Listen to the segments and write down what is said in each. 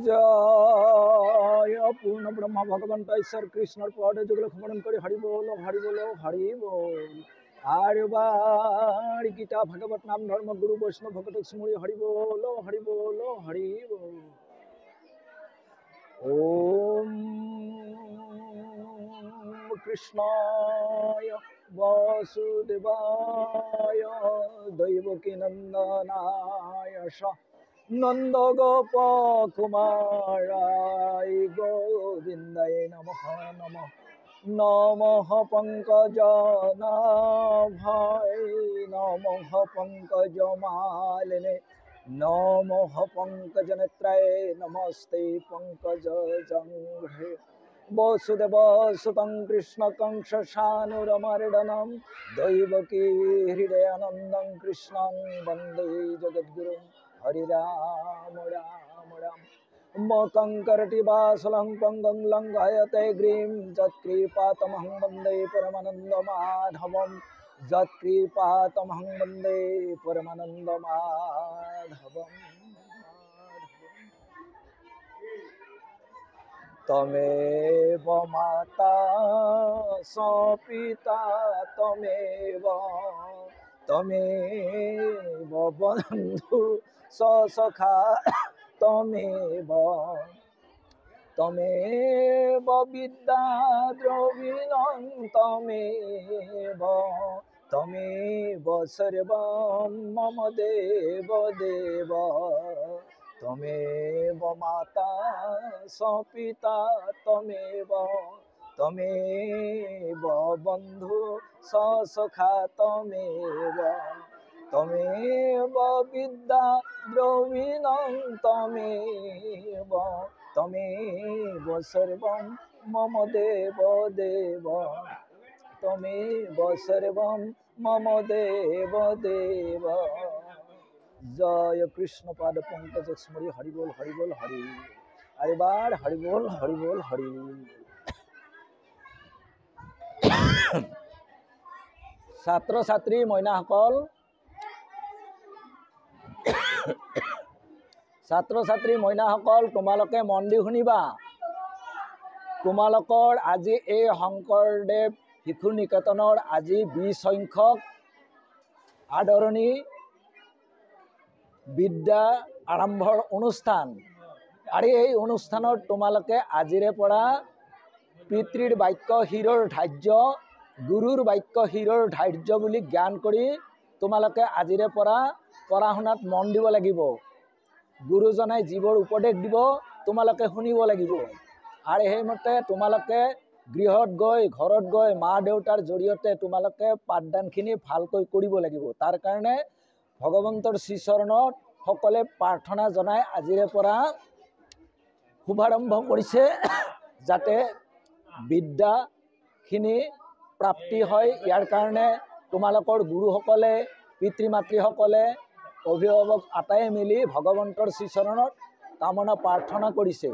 জয় পূর্ণ ব্রহ্মা ভগবন্ত ঈশ্বর কৃষ্ণর পদে যুগল খমন করে হরি বল হরি বল হরি বল। আর বার গীতা ভাগবত নাম ধর্ম গুরু বৈষ্ণব ভগত স্মরি হরি বল হরি বল হরি বল। ওম কৃষ্ণায় বাসুদেবায় দৈবকী নন্দনায় নন্দ গোপ কুমারায় গোবিন্দায় নমঃ নমঃ নমঃ পঙ্কজনাভায় নমঃ পঙ্কজমালিনে নমঃ পঙ্কজনেত্রায় নমস্তে পঙ্কজজংঘ্রে। বসুদেব সুতং কৃষ্ণ কংস সানুরমর্দনম দৈবকী হৃদয়ানন্দং কৃষ্ণং বন্দে জগদ্গুরুম। হরি রাম রাম রাম মকঙ্করটি বাসুলং পঙ্গং লঙ্ঘয়তে গ্রীম যৎকৃপাতমহং বন্দে পরমানন্দ মাধবম যৎকৃপাতমহং বন্দে পরমানন্দ মাধবম। তমেব মাতা স পিতা তমেব বন্ধু স সখা তমেব বিদ্যা দ্রবিণং তমেব সর্বং মম দেব দেব। তমেব মাতা স পিতা তমেব বন্ধু স সখা তমেব বিদ্যা দ্রবিণং তমেব সর্বং মম দেব দেব। তমেব সর্বং মম দেব দেব। জয় কৃষ্ণ পাদ পঙ্কজ স্মরি হরি বল হরি বল হরি। আরেবার হরি বল হরি বল হরি। ছাত্ৰ ছাত্ৰী মইনাসকল, তোমালোকে মন দি শুনিবা। তোমালোকৰ আজি এই শংকৰদেৱ শিশু নিকেতনৰ আজি 20 সংখ্যক আদৰণী বিদ্যা আৰম্ভৰ অনুষ্ঠান। আৰু এই অনুষ্ঠানত তোমালোকে আজিৰে পৰা পিতৃৰ বাক্য শিৰৰ ধাৰ্য, গুৰুৰ বাক্য শিৰৰ ধাৰ্য বুলি জ্ঞান কৰি তোমালোকে আজিৰে পৰা পঢ়া শুনাত মন দিব লাগিব। গুৰুজনাই যিবোৰ উপদেশ দিব তোমালোকে শুনিব লাগিব। আৰু সেইমতে তোমালোকে গৃহত গৈ ঘৰত গৈ মা দেউতাৰ জৰিয়তে তোমালোকে পাঠদানখিনি ভালকৈ কৰিব লাগিব। তাৰ কাৰণে ভগৱন্তৰ শ্ৰীচৰণত সকলে প্ৰাৰ্থনা জনাই আজিৰে পৰা শুভাৰম্ভ কৰিছে, যাতে বিদ্যাখিনি প্ৰাপ্তি হয়। ইয়াৰ কাৰণে তোমালোকৰ গুৰুসকলে, পিতৃ মাতৃসকলে, অভিভাৱক আটাই মিলি ভগৱন্তৰ শ্ৰীচৰণত কামনা প্ৰাৰ্থনা কৰিছে।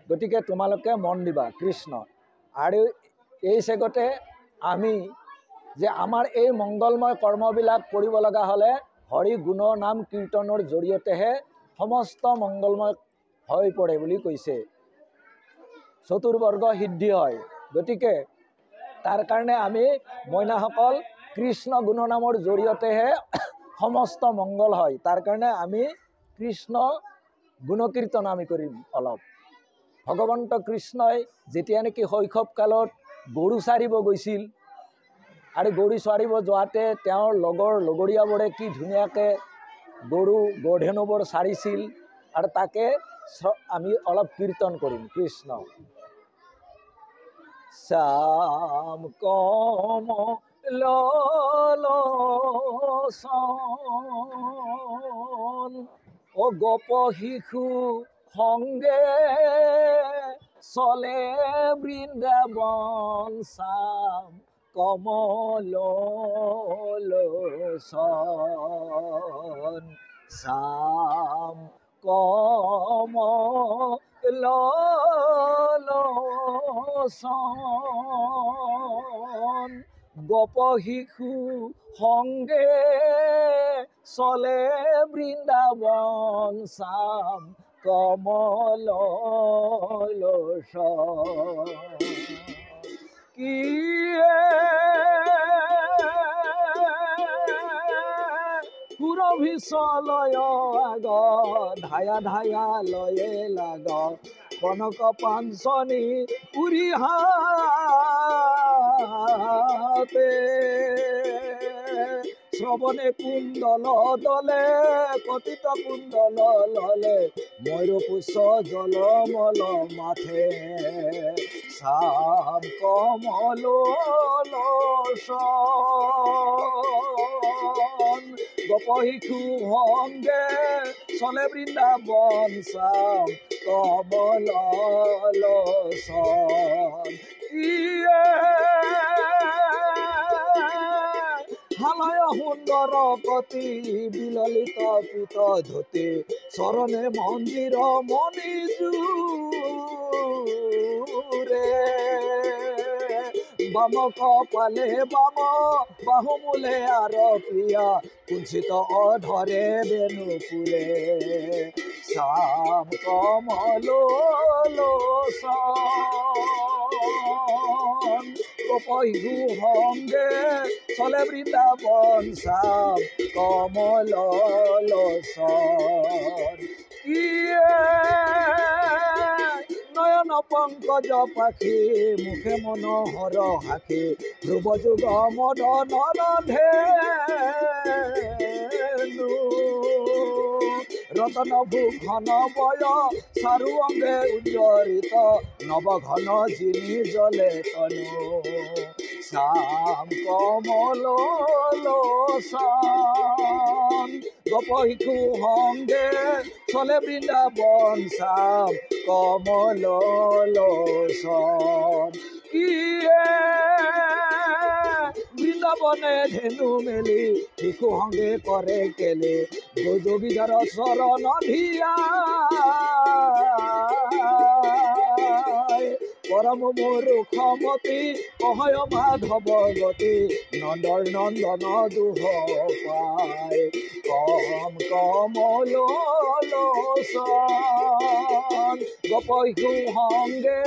গতিকে তোমালোকে মন দিবা কৃষ্ণ। আৰু এই চেগতে আমি যে আমাৰ এই মংগলময় কৰ্মবিলাক কৰিব লগা হ'লে হৰি গুণ নাম কীৰ্তনৰ জৰিয়তেহে সমস্ত মংগলময় হৈ পৰে বুলি কৈছে। চতুৰ্বৰ্গ সিদ্ধি হয়। গতিকে তাৰ কাৰণে আমি মইনাসকল কৃষ্ণ গুণনামৰ জৰিয়তেহে সমস্ত মংগল হয়। তাৰ কাৰণে আমি কৃষ্ণ গুণকীৰ্তন আমি কৰিম অলপ। ভগৱন্ত কৃষ্ণই যেতিয়া নেকি শৈশৱ কালত গৰু চাৰিব গৈছিল, আৰু গৰু চৰিব যোৱাতে তেওঁৰ লগৰীয়াবোৰে কি ধুনীয়াকৈ গৰু গধেনুবোৰ চাৰিছিল, আৰু তাকে আমি অলপ কীৰ্তন কৰিম। কৃষ্ণ শ্যাম কমলোচন ও গোপ শিশু সঙ্গে চলে বৃন্দাবন। শ্যাম কমলোচন, শ্যাম কমলোচন গোপ শিশু সঙ্গে চলে বৃন্দাবন। শ্যাম কমল লোষ কিয়ে পুরভিশলয় আগ ধায়া ধায়া লয়ে লাগ কনক পাঞ্চনী পুরী হাতে শ্রবণে কুণ্ডল দলে কথিত কুণ্ডল ললে ময়ূরপুষ্প জলমল মাথে শ্যাম কমল লোচন গোপহিষু ভঙ্গে চলে বৃন্দাবন শ্যাম কমল লোচন ইয়ে হালয় সুন্দর কতি বিললিত পিত ধুতি চরণে মন্দির মণিজুরে বাম কপালে বাম বাহুমূলে আর প্রিয়া কুঞ্চিত অধরে বেণুপুরে শ্যাম কমল লোচন গোপহিষু ভঙ্গে চলে বৃন্দাবন শ্যাম কমল লোচন ইয়ে নয়ন পঙ্কজ পাখি মুখে মনোহর হাখি ধ্রুব যুগ মদন ধেনু রতন ভূষণ বয় চারু অঙ্গে উজ্জরিত নবঘন জিনি জলে তনু শ্যাম কমল লোচন গোপহিষু সঙ্গে চলে বৃন্দাবন শ্যাম কমল লোচন ইয়ে বৃন্দাবনে ধেনু মেলি শিশু সঙ্গে করে কেলে যোগীধর চরণ ধিয়া পরম মূর্খমতি অহয় মাধৱ গতি নন্দৰ নন্দন দুহ পায় কম কমল লোচন গোপহিষু সঙ্গে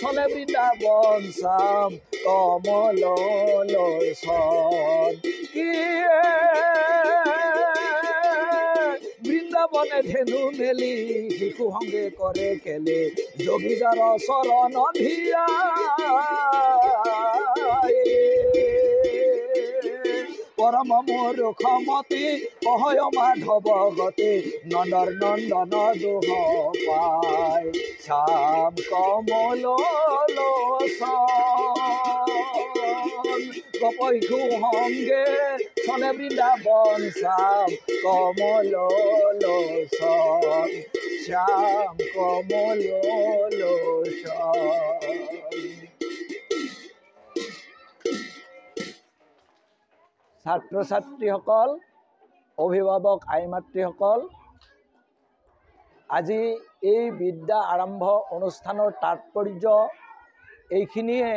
চলে বৃন্দাবন শ্যাম কমল লোচন ইয়ে বৃন্দাবনে ধেনু মেলি শিশু সঙ্গে করে কেলে যোগীদার চরণ ধিয়া পরম মূর্খমতি অহয় মাধৱ গতি নন্দৰ নন্দন দুহ পায় শ্যাম কমল লোচন গোপহিষু সঙ্গে চলে বৃন্দাবন শ্যাম কমল লোচন শ্যাম কমল লোচন। ছাত্ৰ ছাত্ৰীসকল, অভিভাৱক আই মাতৃসকল, আজি এই বিদ্যা আৰম্ভ অনুষ্ঠানৰ তাৎপৰ্য এইখিনিয়ে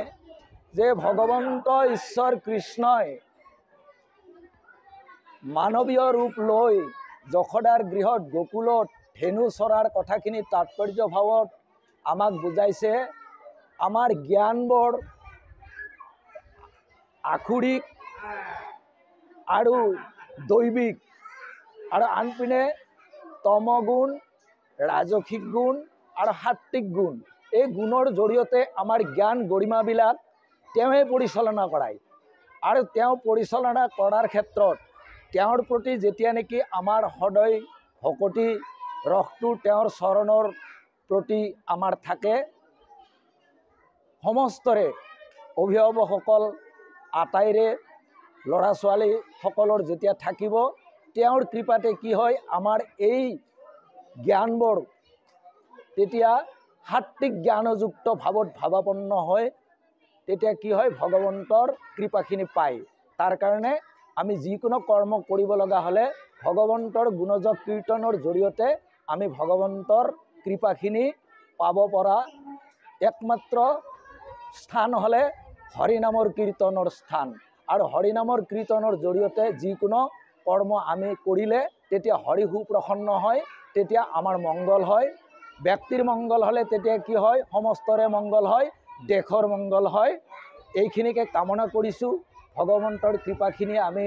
যে ভগৱন্ত ঈশ্বৰ কৃষ্ণই মানৱীয় ৰূপ লৈ যশোদাৰ গৃহত গোকুলত ধেনু চৰাৰ কথাখিনি তাৎপৰ্য ভাৱত আমাক বুজাইছে। আমাৰ জ্ঞানবোৰ আখুৰিক আৰু দৈবিক আৰু আনপিনে তমগুণ, ৰাজসিক গুণ আৰু সাত্বিক গুণ, এই গুণৰ জৰিয়তে আমাৰ জ্ঞান গৰিমাবিলাক তেওঁৱে পৰিচালনা কৰায়। আৰু তেওঁ পৰিচালনা কৰাৰ ক্ষেত্ৰত তেওঁৰ প্ৰতি যেতিয়া নেকি আমাৰ সদয় ভকতি ৰসটো তেওঁৰ চৰণৰ প্ৰতি আমাৰ থাকে, সমস্তৰে অভিভাৱকসকল আটাইৰে ল'ৰা ছোৱালীসকলৰ যেতিয়া থাকিব, তেওঁৰ কৃপাতে কি হয়, আমাৰ এই জ্ঞানবোৰ তেতিয়া সাত্বিক জ্ঞানযুক্ত ভাৱত ভাৱাপন্ন হয়। তেতিয়া কি হয়, ভগৱন্তৰ কৃপাখিনি পায়। তাৰ কাৰণে আমি যিকোনো কৰ্ম কৰিব লগা হ'লে ভগৱন্তৰ গুণজপ কীৰ্তনৰ জৰিয়তে আমি ভগৱন্তৰ কৃপাখিনি পাব পৰা একমাত্ৰ স্থান হ'লে হৰিনামৰ কীৰ্তনৰ স্থান। আৰু হৰিনামৰ কীৰ্তনৰ জৰিয়তে যিকোনো কৰ্ম আমি কৰিলে তেতিয়া হৰি সুপ্ৰসন্ন হয় তেতিয়া আমাৰ মংগল হয়। ব্যক্তিৰ মংগল হ'লে তেতিয়া কি হয়, সমস্তৰে মংগল হয়, দেশৰ মংগল হয়। এইখিনিকে কামনা কৰিছোঁ। ভগৱন্তৰ কৃপাখিনি আমি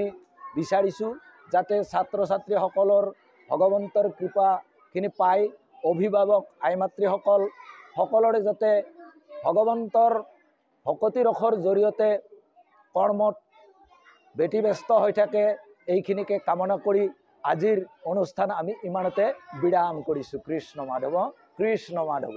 বিচাৰিছোঁ যাতে ছাত্ৰ ছাত্ৰীসকলৰ ভগৱন্তৰ কৃপাখিনি পাই অভিভাৱক আই মাতৃসকল সকলোৰে যাতে ভগৱন্তৰ ভকতি ৰসৰ জৰিয়তে কৰ্মত ব্যতিব্যস্ত হৈ থাকে, এইখিনিকে কামনা কৰি আজিৰ অনুষ্ঠান আমি ইমানতে বিৰাম কৰিছোঁ। কৃষ্ণ মাধৱ, কৃষ্ণ মাধৱ।